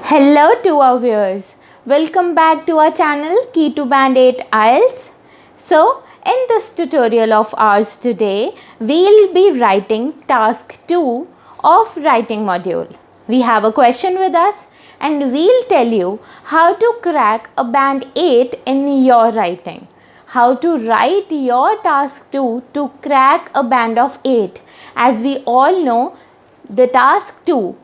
Hello to our viewers. Welcome back to our channel Key to Band 8 IELTS. So, in this tutorial of ours today, we'll be writing task 2 of writing module. We have a question with us and we'll tell you how to crack a band 8 in your writing. How to write your task 2 to crack a band of 8. As we all know, the task 2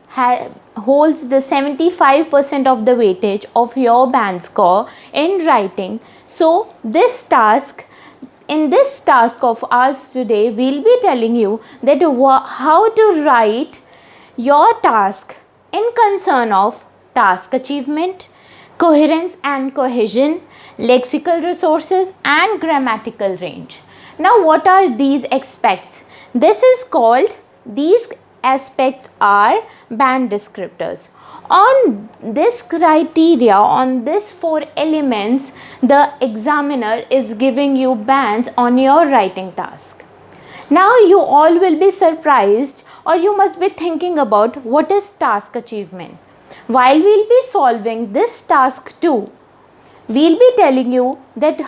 holds the 75% of the weightage of your band score in writing. So in this task of ours today, we'll be telling you that how to write your task in concern of task achievement, coherence and cohesion, lexical resources and grammatical range. Now what are these aspects? These aspects are band descriptors. On this criteria, on these 4 elements, the examiner is giving you bands on your writing task. Now you all will be surprised, or you must be thinking about what is task achievement. While we'll be solving this task 2, we'll be telling you that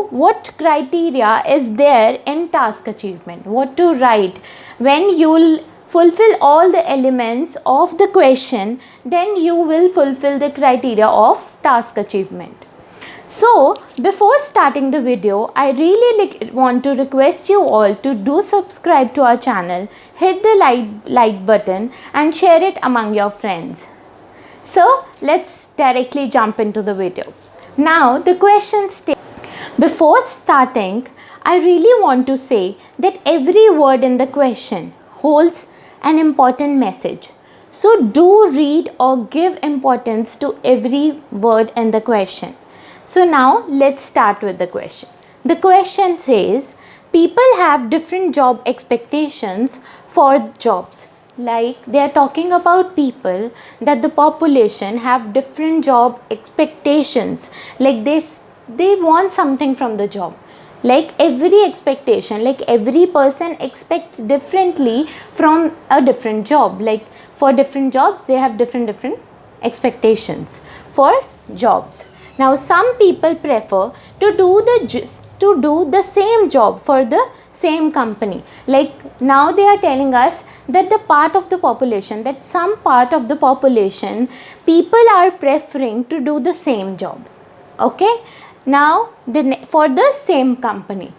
what criteria is there in task achievement, what to write. When you'll fulfill all the elements of the question, then you will fulfill the criteria of task achievement. So, before starting the video, I really want to request you all to do subscribe to our channel, hit the like button and share it among your friends. So, let's directly jump into the video. Now, the question states, before starting, I really want to say that every word in the question holds an important message. So do read or give importance to every word in the question. So now let's start with the question. The question says, people have different job expectations for jobs. Like they are talking about people, that the population have different job expectations. Like they want something from the job. Like every expectation, like every person expects differently from a different job. Like for different jobs, they have different expectations for jobs. Now some people prefer to do the same job for the same company. Like now they are telling us that some part of the population, people are preferring to do the same job. Okay. Now for the same company,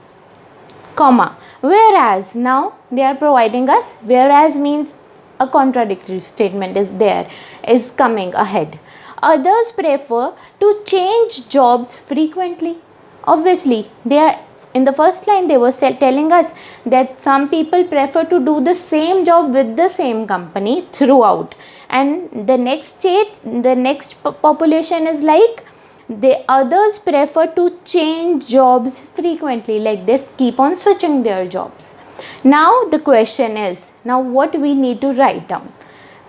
comma, whereas. Now they are providing us, whereas means a contradictory statement is coming ahead. Others prefer to change jobs frequently. Obviously, they are in the first line, they were telling us that some people prefer to do the same job with the same company throughout, and the next population is like, the others prefer to change jobs frequently, like they keep on switching their jobs. Now the question is, now what we need to write down?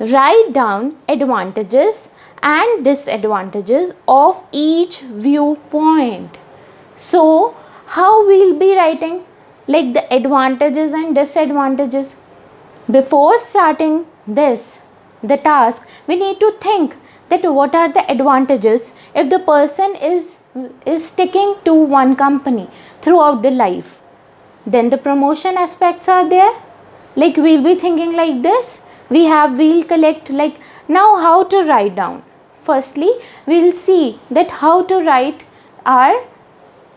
Write down advantages and disadvantages of each viewpoint. So how we'll be writing? Like the advantages and disadvantages. Before starting the task, we need to think that what are the advantages if the person is sticking to one company throughout the life. Then the promotion aspects are there. Like we'll be thinking like this. We'll collect, like, now how to write down. Firstly, we'll see that how to write our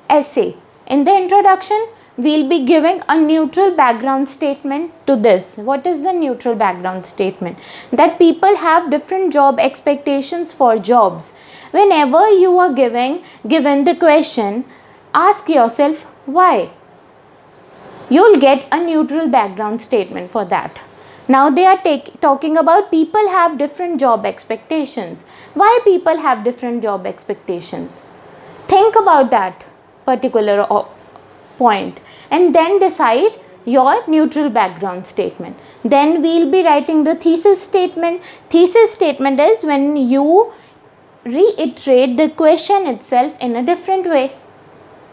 essay. In the introduction, we'll be giving a neutral background statement to this. What is the neutral background statement? That people have different job expectations for jobs. Whenever you are given the question, ask yourself why. You'll get a neutral background statement for that. Now they are talking about people have different job expectations. Why people have different job expectations? Think about that particular point and then decide your neutral background statement. Then we'll be writing the thesis statement. Thesis statement is when you reiterate the question itself in a different way.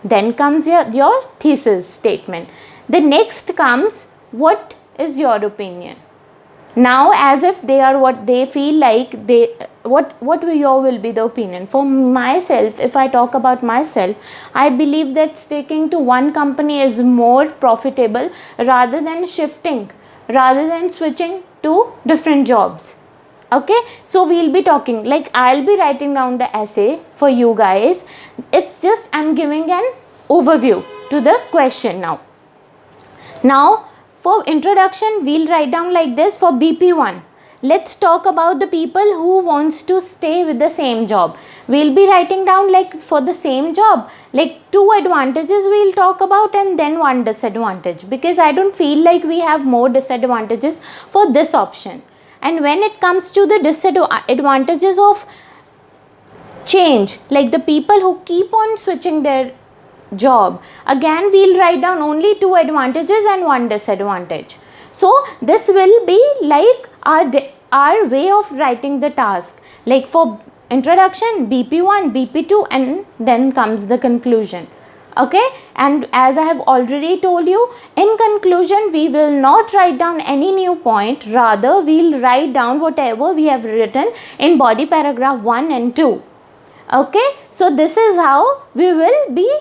Then comes your thesis statement. The next comes, what is your opinion? Now as if they are what they feel like, they what your will be the opinion. For myself, if I talk about myself, I believe that sticking to one company is more profitable rather than shifting, rather than switching to different jobs. Okay, so we'll be talking, like I'll be writing down the essay for you guys. It's just I'm giving an overview to the question. Now for introduction, we'll write down like this. For BP1, let's talk about the people who wants to stay with the same job. We'll be writing down, like for the same job, like 2 advantages we'll talk about and then 1 disadvantage, because I don't feel like we have more disadvantages for this option. And when it comes to the disadvantages of change, like the people who keep on switching their job, again we'll write down only 2 advantages and 1 disadvantage. So this will be like our way of writing the task. Like for introduction, BP1, BP2, and then comes the conclusion. Okay, and as I have already told you, in conclusion we will not write down any new point, rather we'll write down whatever we have written in body paragraph 1 and 2. Okay, so this is how we will be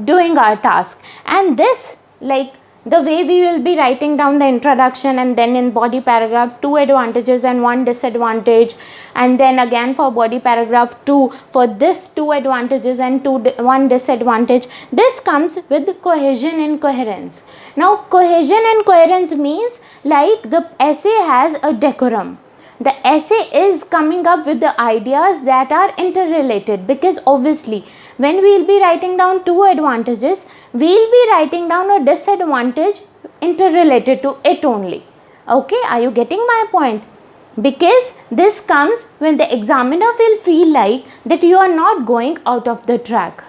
doing our task. And this, like the way we will be writing down the introduction, and then in body paragraph 2 advantages and 1 disadvantage, and then again for body paragraph 2 for this 2 advantages and 1 disadvantage, this comes with cohesion and coherence. Now cohesion and coherence means like the essay has a decorum. The essay is coming up with the ideas that are interrelated, because obviously when we will be writing down 2 advantages, we will be writing down a disadvantage interrelated to it only. Okay, are you getting my point? Because this comes when the examiner will feel like that you are not going out of the track,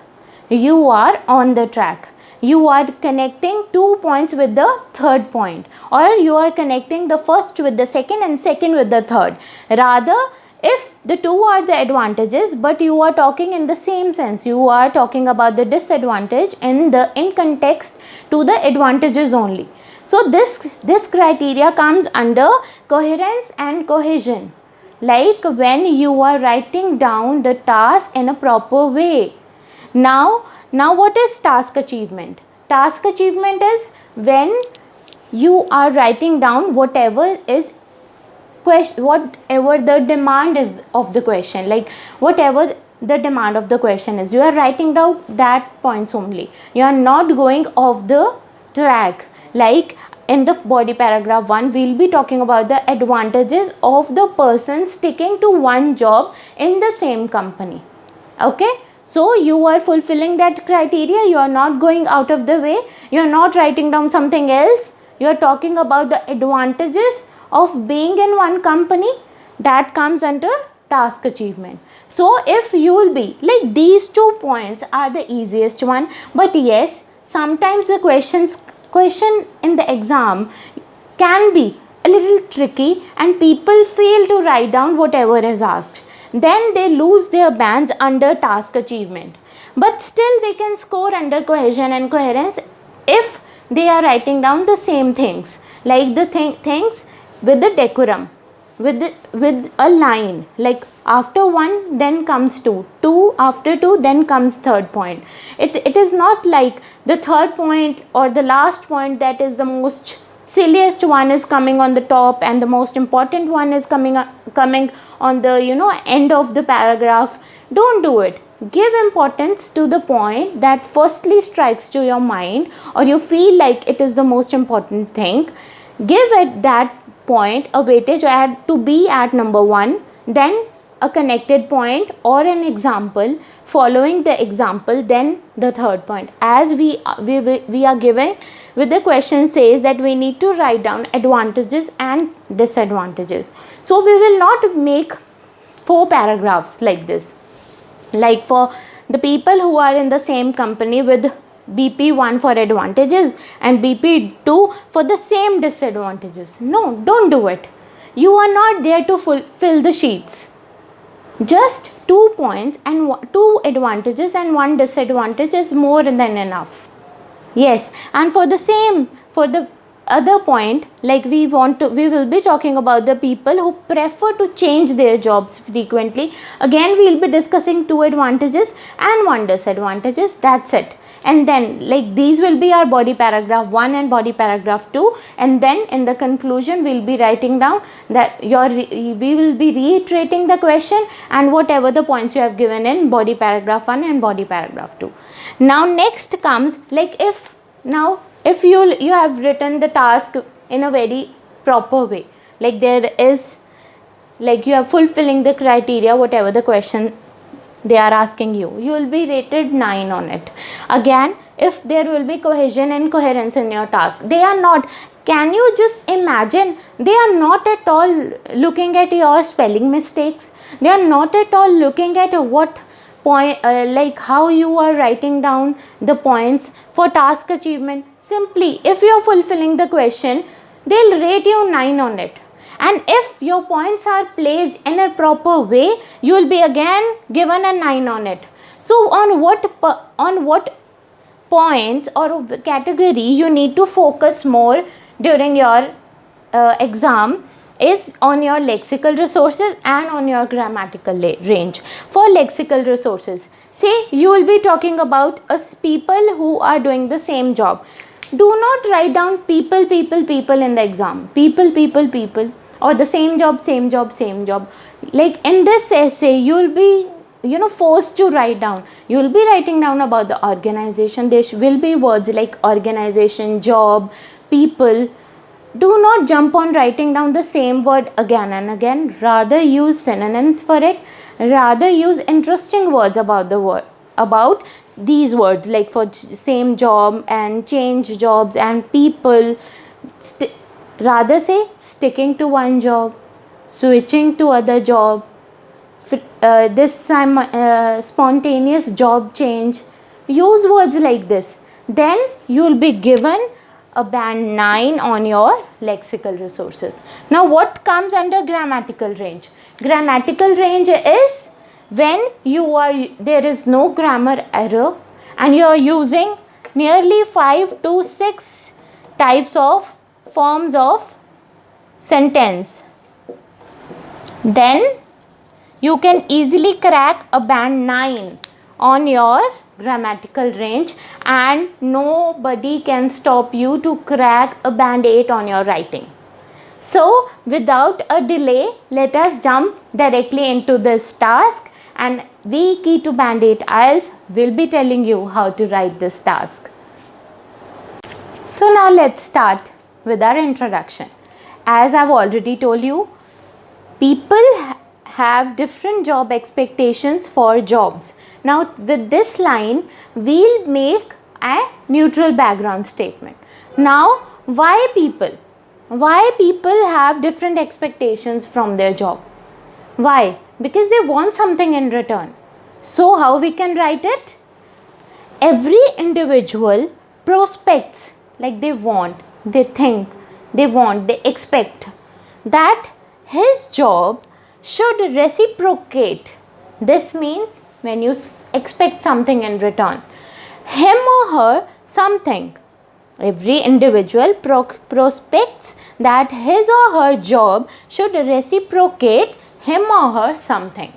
you are on the track. You are connecting 2 points with the third point, or you are connecting the first with the second and second with the third. Rather, if the 2 are the advantages, but you are talking in the same sense, you are talking about the disadvantage in context to the advantages only. So this criteria comes under coherence and cohesion, like when you are writing down the task in a proper way. Now what is task achievement? Task achievement is when you are writing down whatever the demand is of the question, like whatever the demand of the question is, you are writing down that points only. You are not going off the track. Like in the body paragraph 1, we'll be talking about the advantages of the person sticking to one job in the same company. Okay, so you are fulfilling that criteria, you are not going out of the way, you are not writing down something else, you are talking about the advantages of being in one company. That comes under task achievement. So if you will be like, these 2 points are the easiest one, but yes, sometimes the question in the exam can be a little tricky and people fail to write down whatever is asked. Then they lose their bands under task achievement, but still they can score under cohesion and coherence if they are writing down the same things, like the things with the decorum, with a line, like after 1 then comes 2 after 2 then comes third point. It is not like the third point or the last point that is the most silliest one is coming on the top and the most important one is coming on the end of the paragraph. Don't do it. Give importance to the point that firstly strikes to your mind, or you feel like it is the most important thing. Give it that point a weightage to be at number 1, then a connected point or an example, following the example, then the third point. As we are given with the question says that we need to write down advantages and disadvantages. So we will not make 4 paragraphs like this, like for the people who are in the same company with BP1 for advantages and BP2 for the same disadvantages. No, don't do it. You are not there to fill the sheets. Just 2 points and 2 advantages and 1 disadvantage is more than enough. Yes, and for the other point, like we will be talking about the people who prefer to change their jobs frequently. Again, we will be discussing 2 advantages and 1 disadvantages. That's it. And then, like, these will be our body paragraph 1 and body paragraph 2, and then in the conclusion we'll be writing down that we will be reiterating the question and whatever the points you have given in body paragraph 1 and body paragraph 2. Now next comes, like, if you have written the task in a very proper way, like there is, like you are fulfilling the criteria, whatever the question they are asking you, you will be rated 9 on it. Again, if there will be cohesion and coherence in your task, they are not, can you just imagine, they are not at all looking at your spelling mistakes, they are not at all looking at what point, like how you are writing down the points for task achievement. Simply, if you are fulfilling the question, they'll rate you 9 on it. And if your points are placed in a proper way, you will be again given a 9 on it. So on what points or category you need to focus more during your exam is on your lexical resources and on your grammatical range. For lexical resources, say you will be talking about people who are doing the same job. Do not write down people in the exam. People, or the same job. Like in this essay, you will be forced to write down. You will be writing down about the organization. There will be words like organization, job, people. Do not jump on writing down the same word again and again. Rather use synonyms for it. Rather use interesting words about the word, about these words, like for same job and change jobs and people. Rather say sticking to one job, switching to other job, this time spontaneous job change. Use words like this. Then you will be given a band 9 on your lexical resources. Now what comes under grammatical range? Grammatical range is when there is no grammar error and you are using nearly 5 to 6 types of forms of sentence. Then you can easily crack a band 9 on your grammatical range, and nobody can stop you to crack a band 8 on your writing. So without a delay, let us jump directly into this task, and we, Key to Band 8 IELTS, will be telling you how to write this task. So now let's start with our introduction. As I've already told you, people have different job expectations for jobs. Now with this line, we'll make a neutral background statement. Now why people have different expectations from their job? Why? Because they want something in return. So how we can write it? Every individual prospects, like they want, they think, they want, they expect that his job should reciprocate. This means when you expect something in return, him or her something. Every individual prospects that his or her job should reciprocate him or her something.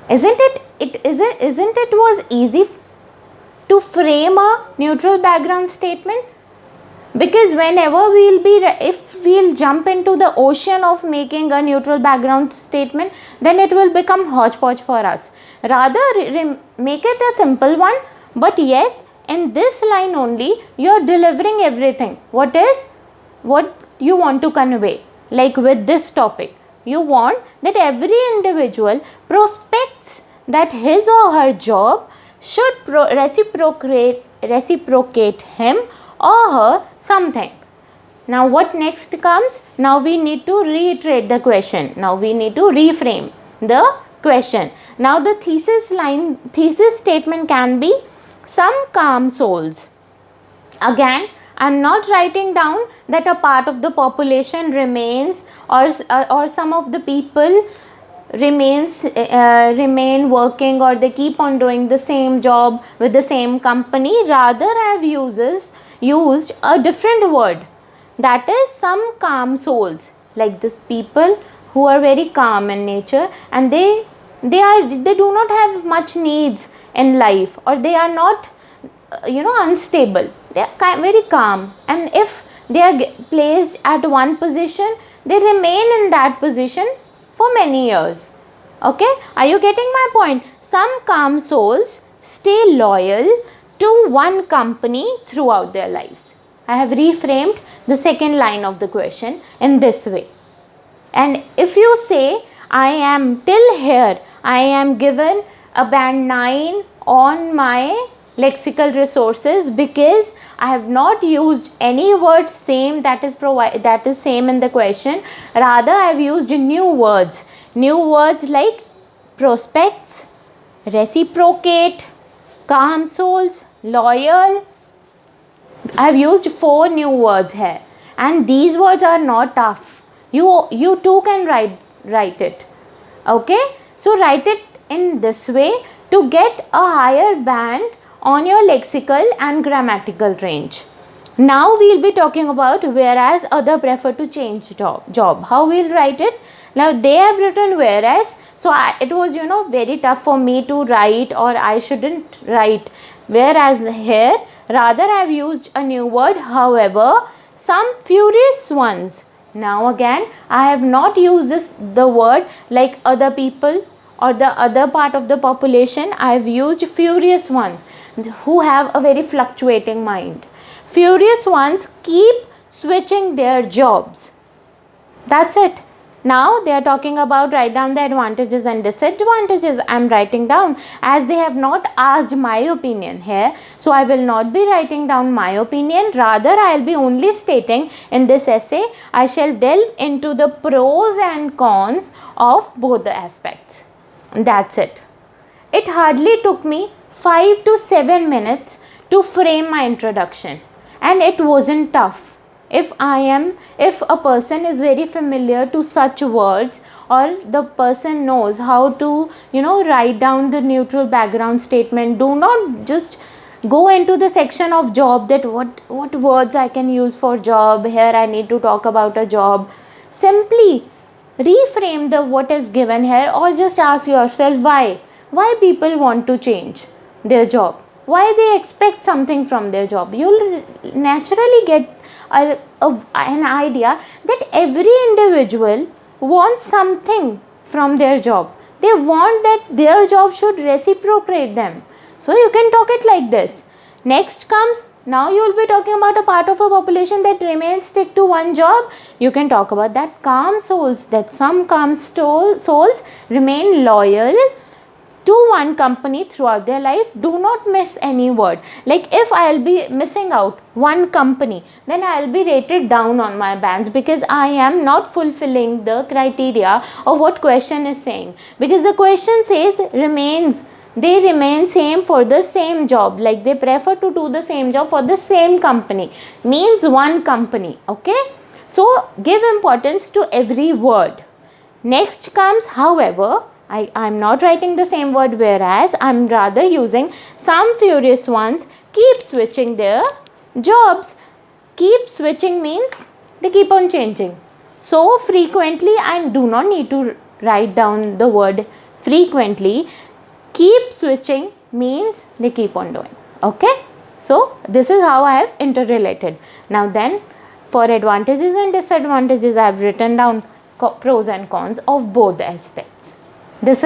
Isn't it was easy to frame a neutral background statement? Because whenever if we'll jump into the ocean of making a neutral background statement, then it will become hodgepodge for us. Rather make it a simple one, but yes, in this line only you are delivering everything. What you want to convey? Like with this topic, you want that every individual prospects that his or her job should reciprocate him or her something. Now what next comes? Now we need to reiterate the question. Now we need to reframe the question. Now the thesis statement can be some calm souls. Again, I am not writing down that a part of the population remains or some of the people remain working, or they keep on doing the same job with the same company. Rather, I have used a different word. that is some calm souls, like this people who are very calm in nature, and they do not have much needs in life, or they are not unstable. They are very calm, and if they are placed at one position, they remain in that position for many years. Okay, are you getting my point? Some calm souls stay loyal to one company throughout their lives. I have reframed the second line of the question in this way. And if you say, I am till here, I am given a band 9 on my lexical resources because I have not used any word same that is same in the question. Rather, I have used new words like prospects, reciprocate, calm souls, loyal. I have used 4 new words here, and these words are not tough. You too can write it. Okay, so write it in this way to get a higher band on your lexical and grammatical range. Now we'll be talking about whereas other prefer to change job. How we'll write it? Now they have written whereas, so it was very tough for me to write, or I shouldn't write whereas here. Rather, I have used a new word, however, some furious ones. Now again, I have not used the word like other people or the other part of the population. I have used furious ones who have a very fluctuating mind. Furious ones keep switching their jobs. That's it. Now they are talking about write down the advantages and disadvantages. I am writing down, as they have not asked my opinion here, so I will not be writing down my opinion. Rather, I will be only stating in this essay, I shall delve into the pros and cons of both the aspects. That's it. It hardly took me 5 to 7 minutes to frame my introduction, and it wasn't tough. If a person is very familiar to such words, or the person knows how to write down the neutral background statement, do not just go into the section of job that what words I can use for job. Here I need to talk about a job. Simply reframe the what is given here, or just ask yourself why people want to change their job, why they expect something from their job. You'll naturally get an idea that every individual wants something from their job. They want that their job should reciprocate them. So you can talk it like this. Next comes, now you will be talking about a part of a population that remains stick to one job. You can talk about that calm souls, that some calm souls remain loyal to one company throughout their life. Do not miss any word. Like if I will be missing out one company, then I will be rated down on my bands, because I am not fulfilling the criteria of what question is saying. Because the question says they remain same for the same job, like they prefer to do the same job for the same company, means one company. Okay, so give importance to every word. Next comes, however. I am not writing the same word whereas, I am rather using some furious ones keep switching their jobs. Keep switching means they keep on changing. So frequently, I do not need to write down the word frequently. Keep switching means they keep on doing. Okay. So this is how I have interrelated. Now then, for advantages and disadvantages, I have written down pros and cons of both the aspects. This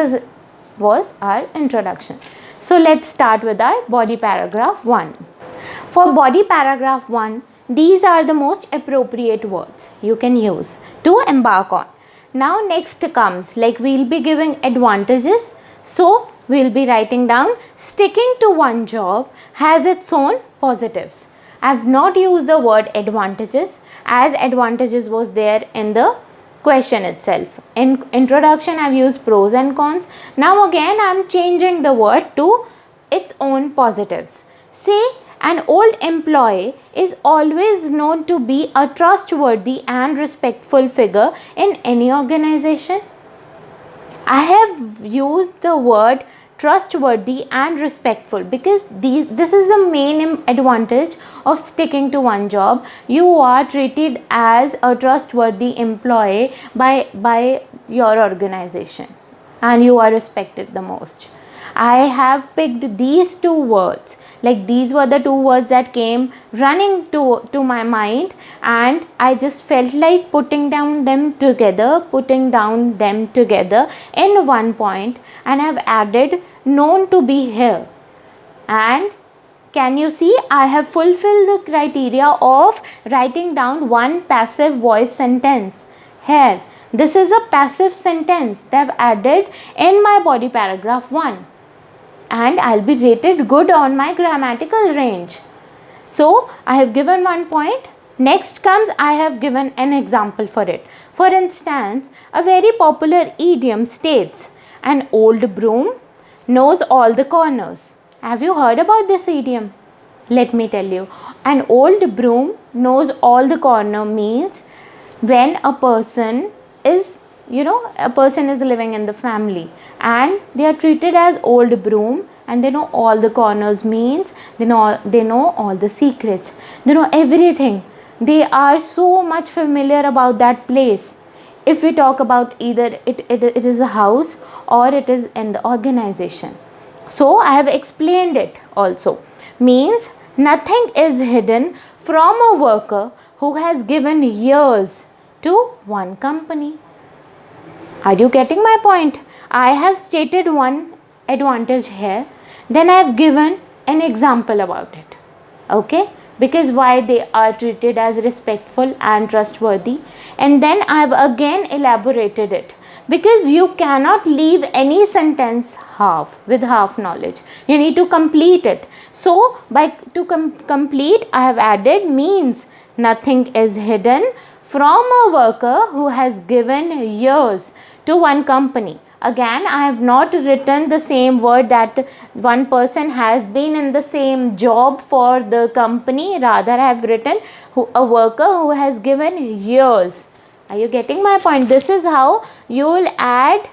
was our introduction. So let's start with our body paragraph 1. For body paragraph 1, these are the most appropriate words you can use to embark on. Now next comes, like we'll be giving advantages. So we'll be writing down, sticking to one job has its own positives. I have not used the word advantages, as advantages was there in the question itself. In introduction, I've used pros and cons. Now again, I'm changing the word to its own positives. Say, an old employee is always known to be a trustworthy and respectful figure in any organization. I have used the word trustworthy and respectful, because this is the main advantage of sticking to one job. You are treated as a trustworthy employee by your organization, and you are respected the most. I have picked these two words, like these were the two words that came running to my mind, and I just felt like putting them together in one point, and I've added known to be here. And can you see, I have fulfilled the criteria of writing down one passive voice sentence here. This is a passive sentence that I've added in my body paragraph 1, and I'll be rated good on my grammatical range. So I have given 1 point. Next comes, I have given an example for it. For instance, a very popular idiom states, an old broom knows all the corners. Have you heard about this idiom? Let me tell you. An old broom knows all the corner means when a person is, a person is living in the family and they are treated as old broom, and they know all the corners means they know all the secrets, they know everything, they are so much familiar about that place. If we talk about either it is a house or it is in the organization. So I have explained it also. Means nothing is hidden from a worker who has given years to one company. Are you getting my point? I have stated one advantage here, then I have given an example about it. Okay? Because why they are treated as respectful and trustworthy, and then I have again elaborated it, because you cannot leave any sentence with half knowledge. You need to complete it. So to complete, I have added means nothing is hidden from a worker who has given years to one company. Again, I have not written the same word that one person has been in the same job for the company. Rather, I have written a worker who has given years. Are you getting my point? This is how you will add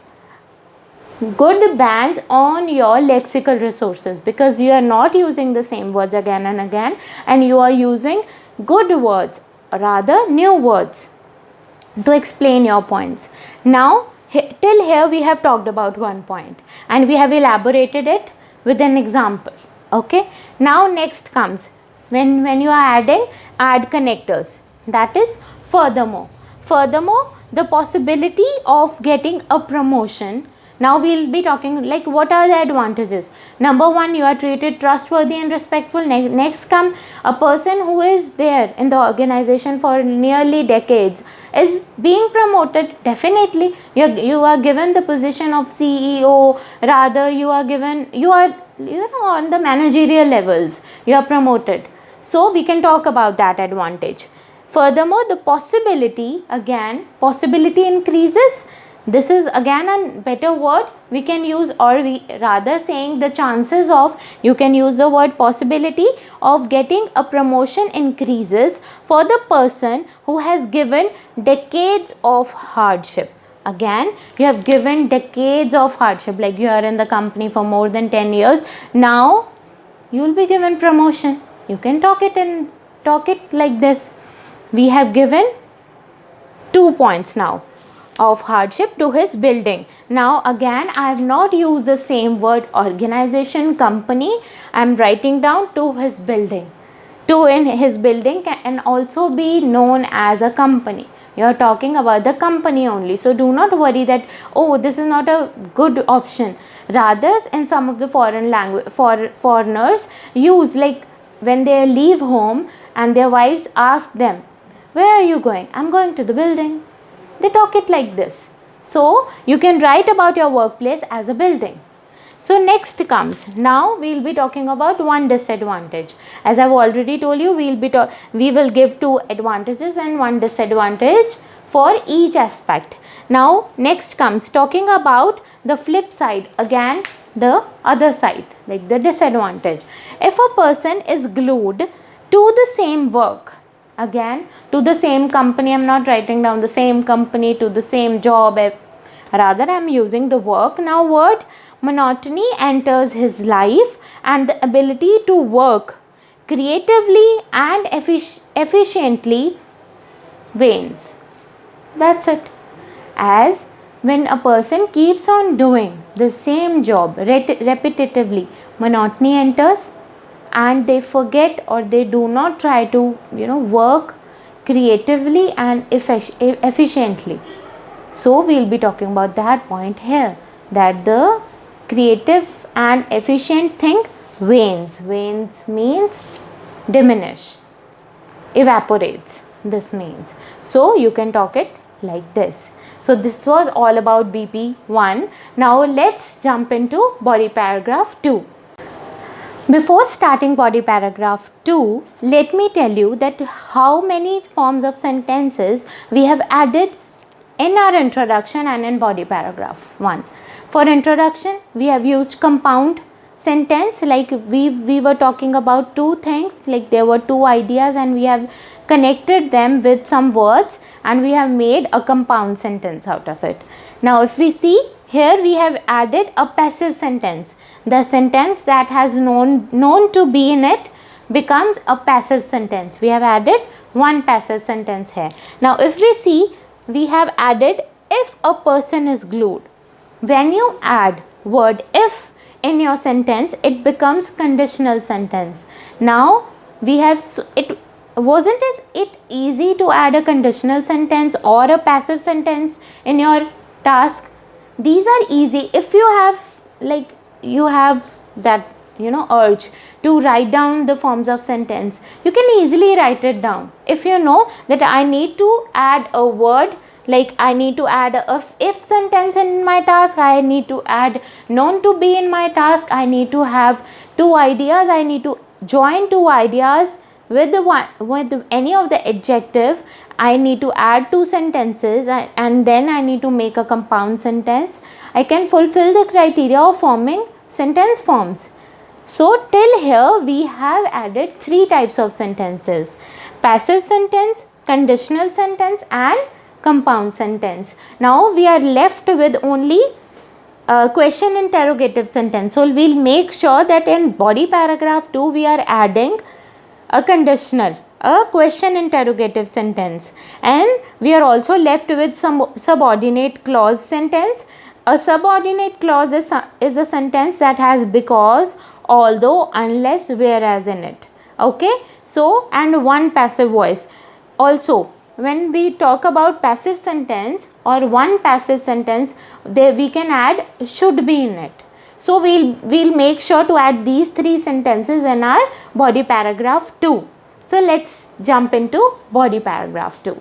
good bands on your lexical resources, because you are not using the same words again and again, and you are using good words, rather new words, to explain your points. Now, till here we have talked about 1 point and we have elaborated it with an example. Okay. Now next comes when you are add connectors, that is furthermore. Furthermore, the possibility of getting a promotion. Now we will be talking like what are the advantages. Number 1, you are treated trustworthy and respectful. Next come a person who is there in the organization for nearly decades is being promoted. Definitely you are given the position of CEO, rather you are on the managerial levels, you are promoted. So we can talk about that advantage. Furthermore, the possibility increases. This is again a better word we can use, or we rather saying the chances of, you can use the word possibility of getting a promotion increases for the person who has given decades of hardship. Again, you have given decades of hardship, like you are in the company for more than 10 years. Now you will be given promotion. You can talk it like this. We have given 2 points now of hardship to his building. Now again, I have not used the same word organization, company. I am writing down to his building. To in his building can also be known as a company. You are talking about the company only. So do not worry that, oh, this is not a good option. Rather, in some of the foreigners use, like when they leave home and their wives ask them, where are you going? I'm going to the building. They talk it like this. So you can write about your workplace as a building. So next comes, now we will be talking about one disadvantage. As I have already told you, we will give 2 advantages and 1 disadvantage for each aspect. Now next comes talking about the flip side, again the other side, like the disadvantage. If a person is glued to the same work, again to the same company, I am not writing down the same company, to the same job, rather I am using the work. Now word monotony enters his life and the ability to work creatively and efficiently wanes. That's it. As when a person keeps on doing the same job repetitively, monotony enters and they forget or they do not try to work creatively and efficiently. So we'll be talking about that point here, that the creative and efficient thing wanes. Wanes means diminish, evaporates, this means. So you can talk it like this. So this was all about BP1. Now let's jump into body paragraph 2. Before starting body paragraph 2, let me tell you that how many forms of sentences we have added in our introduction and in body paragraph 1. For introduction, we have used compound sentence, like we were talking about two things, like there were two ideas and we have connected them with some words and we have made a compound sentence out of it. Now if we see here, we have added a passive sentence. The sentence that has known to be in it becomes a passive sentence. We have added one passive sentence here. Now if we see, we have added if a person is glued. When you add word if in your sentence, it becomes conditional sentence. Now we have, wasn't it easy to add a conditional sentence or a passive sentence in your task? These are easy if you have that urge to write down the forms of sentence. You can easily write it down. If you know that I need to add a word, like I need to add a if sentence in my task, I need to add known to be in my task, I need to have two ideas, I need to join two ideas with any of the adjective, I need to add two sentences and then I need to make a compound sentence. I can fulfill the criteria of forming sentence forms. So till here we have added three types of sentences: passive sentence, conditional sentence and compound sentence. Now we are left with only question interrogative sentence. So we'll make sure that in body paragraph 2 we are adding a conditional, a question interrogative sentence, and we are also left with some subordinate clause sentence. A subordinate clause is a sentence that has because, although, unless, whereas in it. Okay, so and one passive voice. Also, when we talk about passive sentence or one passive sentence, there we can add should be in it. So we'll make sure to add these three sentences in our body paragraph 2. So let's jump into body paragraph 2.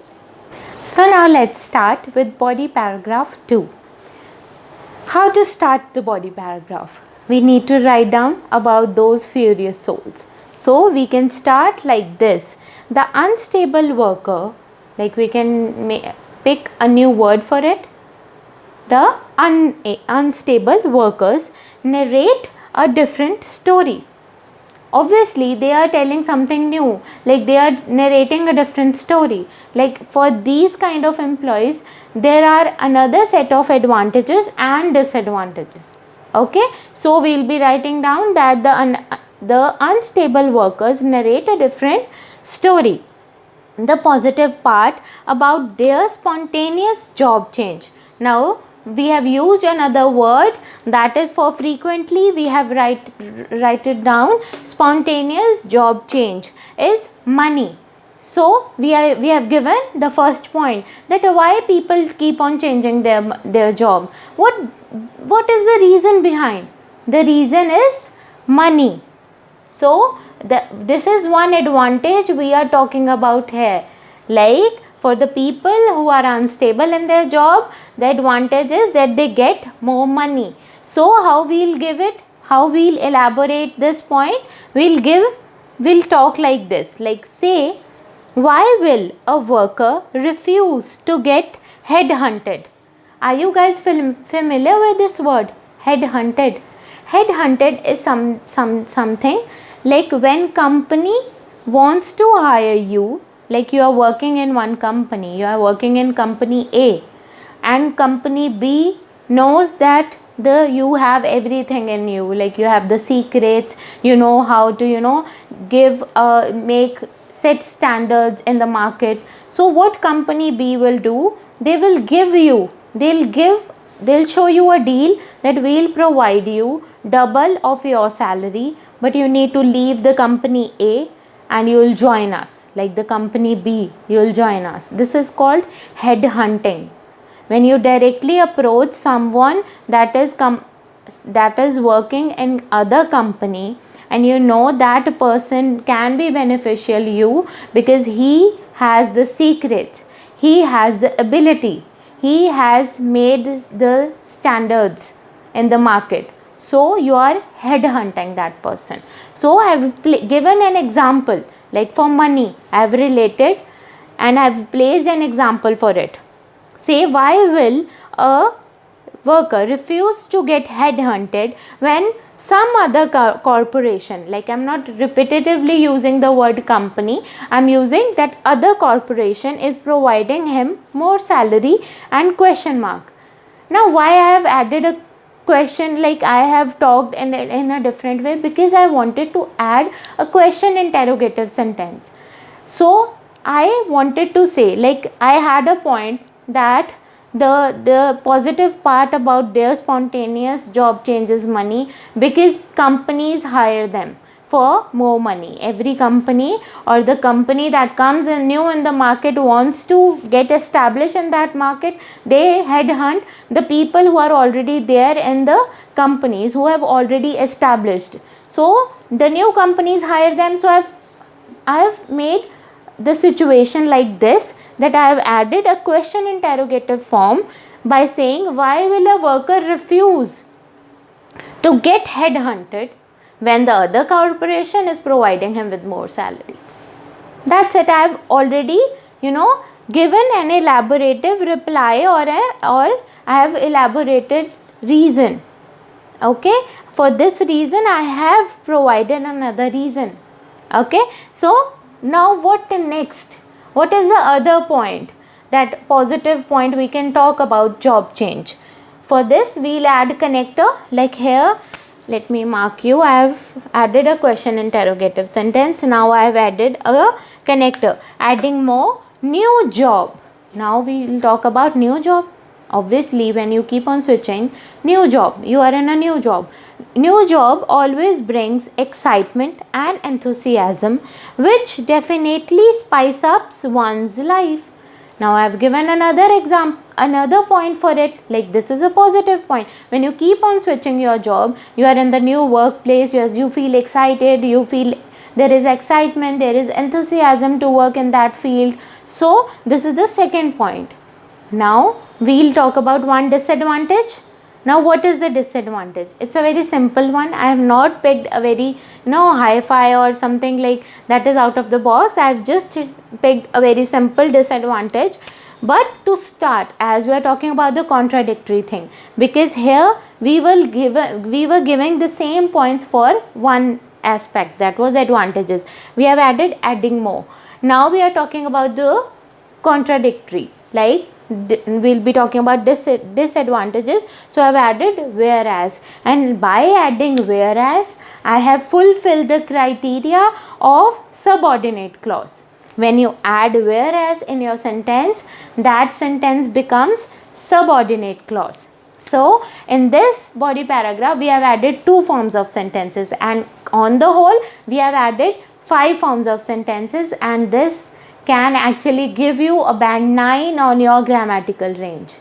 So now let's start with body paragraph 2. How to start the body paragraph? We need to write down about those furious souls. So we can start like this. The unstable worker, like we can pick a new word for it. The unstable workers narrate a different story. Obviously they are telling something new, like they are narrating a different story. Like for these kind of employees, there are another set of advantages and disadvantages. Okay, so we'll be writing down that the unstable workers narrate a different story. The positive part about their spontaneous job change. Now we have used another word, that is for frequently we have write it down. Spontaneous job change is money. So we have given the first point, that why people keep on changing their job. What is the reason behind? The reason is money. So this is one advantage we are talking about here. Like for the people who are unstable in their job, the advantage is that they get more money. So how we'll give it? How we'll elaborate this point? We'll talk like this. Like say, why will a worker refuse to get headhunted? Are you guys familiar with this word? Headhunted. Headhunted is something like when company wants to hire you, like you are working in one company, you are working in company A, and company B knows that you have everything in you, like you have the secrets, you know how to, give make set standards in the market. So what company B will do, they will give you, they'll show you a deal that will provide you double of your salary, but you need to leave the company A and you will join us, like the company B, you will join us. This is called head hunting. When you directly approach someone that is working in other company, and you know that person can be beneficial you because he has the secrets, he has the ability, he has made the standards in the market, so you are head hunting that person. So I have given an example, like for money I have related and I have placed an example for it. Say, why will a worker refuse to get headhunted when some other corporation, like I'm not repetitively using the word company, I'm using that other corporation is providing him more salary and question mark. Now why I have added a question, like I have talked in a different way, because I wanted to add a question interrogative sentence. So I wanted to say, like I had a point that the positive part about their spontaneous job change is money, because companies hire them for more money. Every company or the company that comes in new in the market wants to get established in that market, they headhunt the people who are already there in the companies, who have already established. So the new companies hire them. So I have made the situation like this, that I have added a question interrogative form by saying, why will a worker refuse to get headhunted when the other corporation is providing him with more salary? That's it. I have already, given an elaborative reply, or I have elaborated reason. Okay, for this reason I have provided another reason. Okay, so now what next? What is the other point, that positive point we can talk about job change? For this we'll add connector, like here, let me mark you, I have added a question interrogative sentence. Now I have added a connector, adding more new job. Now we will talk about new job. Obviously when you keep on switching, new job, you are in a new job. New job always brings excitement and enthusiasm, which definitely spice up one's life. Now I have given another example, another point for it, like this is a positive point. When you keep on switching your job, you are in the new workplace, you feel excited, you feel there is excitement, there is enthusiasm to work in that field. So this is the second point. Now we'll talk about one disadvantage. Now what is the disadvantage? It's a very simple one. I have not picked a very hi-fi or something like that is out of the box. I have just picked a very simple disadvantage. But to start, as we are talking about the contradictory thing, because here we were giving the same points for one aspect, that was advantages. We have adding more. Now we are talking about the contradictory, like we'll be talking about disadvantages. So I've added whereas, and by adding whereas I have fulfilled the criteria of subordinate clause. When you add whereas in your sentence, that sentence becomes subordinate clause. So in this body paragraph we have added 2 forms of sentences, and on the whole we have added 5 forms of sentences, and this can actually give you a band 9 on your grammatical range.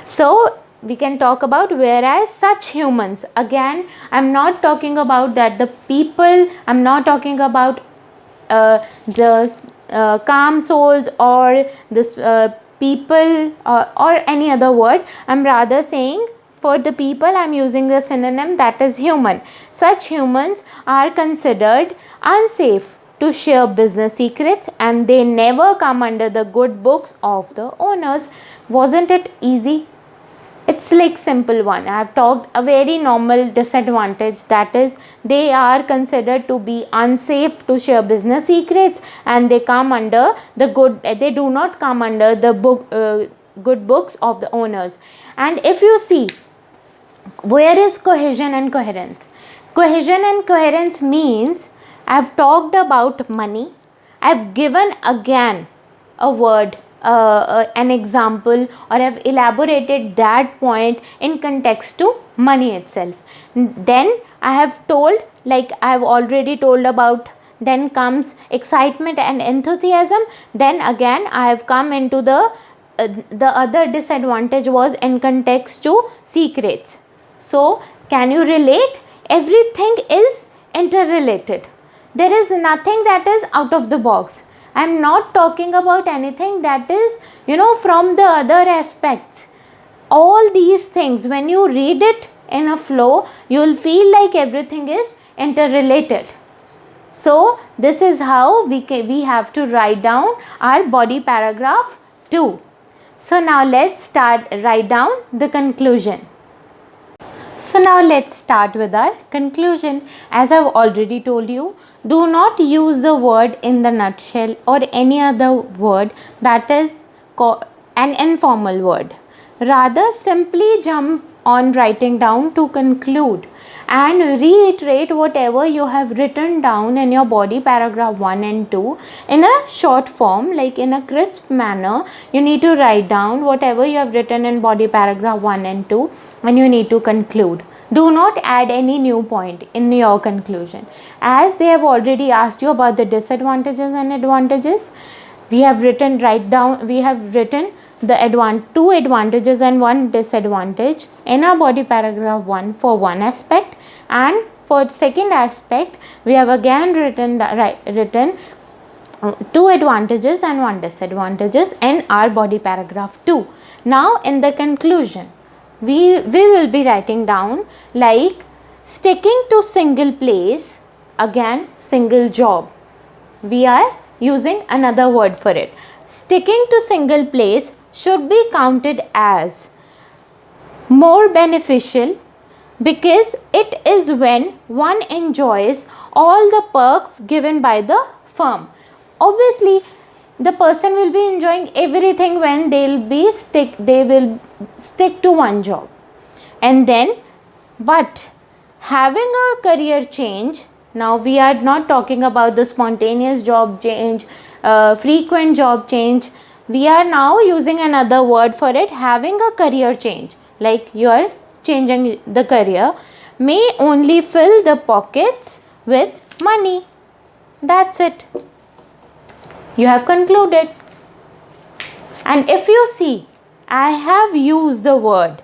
So we can talk about whereas such humans. Again, I'm not talking about that the people, I'm not talking about the calm souls or this people or any other word. I'm rather saying for the people I'm using the synonym, that is human. Such humans are considered unsafe to share business secrets, and they never come under the good books of the owners. Wasn't it easy? It's like simple one. I have talked a very normal disadvantage, that is they are considered to be unsafe to share business secrets, and they come under the good, they do not come under the book good books of the owners. And if you see, where is cohesion and coherence? Cohesion and coherence means I've talked about money. I've given again a word, an example, or I've elaborated that point in context to money itself. Then I have told, like I've already told about, then comes excitement and enthusiasm. Then again I have come into the other disadvantage was in context to secrets. So can you relate? Everything is interrelated. There is nothing that is out of the box. I am not talking about anything that is, from the other aspects. All these things, when you read it in a flow, you will feel like everything is interrelated. So this is how we have to write down our body paragraph 2. So now let's write down the conclusion. So now let's start with our conclusion. As I've already told you, do not use the word in the nutshell or any other word that is an informal word. Rather, simply jump on writing down to conclude and reiterate whatever you have written down in your body paragraph 1 and 2 in a short form, like in a crisp manner. You need to write down whatever you have written in body paragraph 1 and 2 and you need to conclude. Do not add any new point in your conclusion. As they have already asked you about the disadvantages and advantages, we have written the 2 advantages and 1 disadvantage in our body paragraph 1 for one aspect, and for second aspect we have again written 2 advantages and 1 disadvantages in our body paragraph 2. Now in the conclusion, we will be writing down like sticking to single place, again single job. We are using another word for it. Sticking to single place should be counted as more beneficial because it is when one enjoys all the perks given by the firm. Obviously, the person will be enjoying everything when they will stick to one job. And then, but having a career change, now we are not talking about the spontaneous job change, frequent job change. We are now using another word for it, having a career change, like you are changing the career, may only fill the pockets with money. That's it. You have concluded. And if you see, I have used the word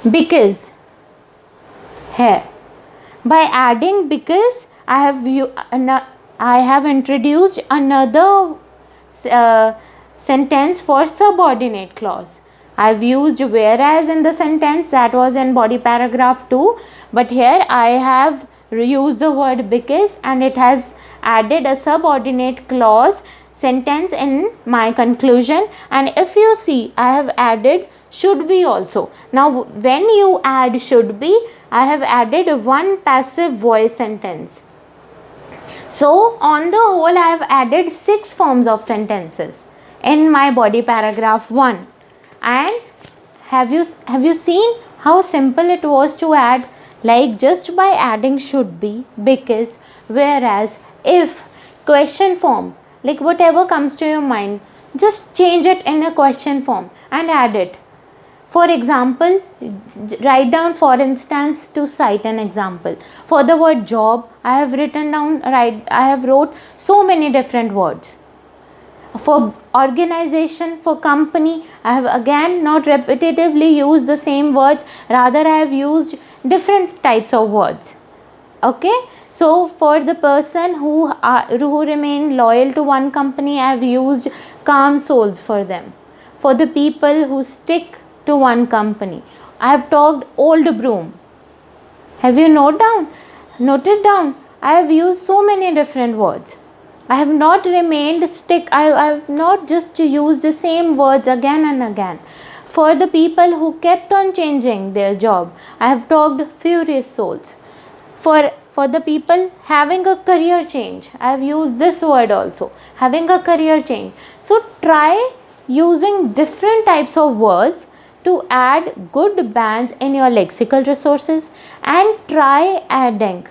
because here. By adding because, I have introduced another sentence for subordinate clause. I have used whereas in the sentence that was in body paragraph 2, but here I have used the word because and it has added a subordinate clause sentence in my conclusion. And if you see, I have added should be also. Now when you add should be, I have added one passive voice sentence. So on the whole, I have added 6 forms of sentences in my body paragraph 1. And have you seen how simple it was to add? Like just by adding should be, because, whereas, if, question form, like whatever comes to your mind, just change it in a question form and add it. For example, write down for instance to cite an example. For the word job, I have wrote so many different words. For organization, for company, I have again not repetitively used the same words, rather I have used different types of words. Okay, so for the person who remain loyal to one company, I have used calm souls for them. For the people who stick to one company, I have talked old broom. Have you noted down? I have used so many different words. I have not remained stick. I have not just used the same words again and again. For the people who kept on changing their job, I have talked furious souls. For the people having a career change, I have used this word also, having a career change. So try using different types of words to add good bands in your lexical resources, and try adding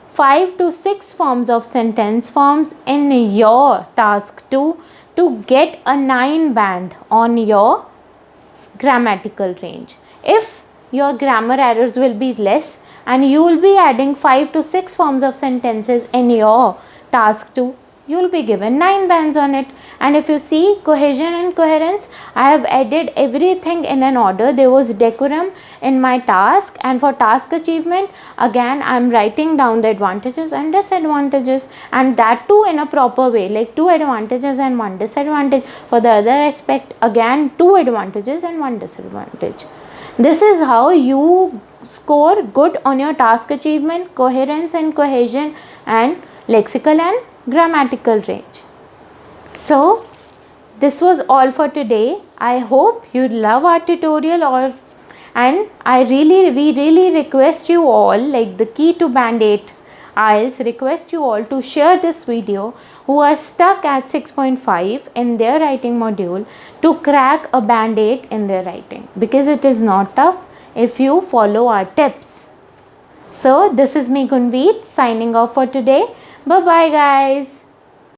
5 to 6 forms of sentence forms in your task 2 to get a 9 band on your grammatical range. If your grammar errors will be less and you will be adding 5 to 6 forms of sentences in your task 2, you will be given 9 bands on it. And if you see cohesion and coherence, I have added everything in an order. There was decorum in my task, and for task achievement again I am writing down the advantages and disadvantages, and that too in a proper way, like 2 advantages and 1 disadvantage. For the other aspect, again 2 advantages and 1 disadvantage. This is how you score good on your task achievement, coherence and cohesion, and lexical and grammatical range. So this was all for today. I hope you love our tutorial, and we really request you all, like the Key to Band 8 IELTS request you all to share this video who are stuck at 6.5 in their writing module to crack a Band 8 in their writing, because it is not tough if you follow our tips. So this is me, Gunveet, signing off for today. Bye bye guys.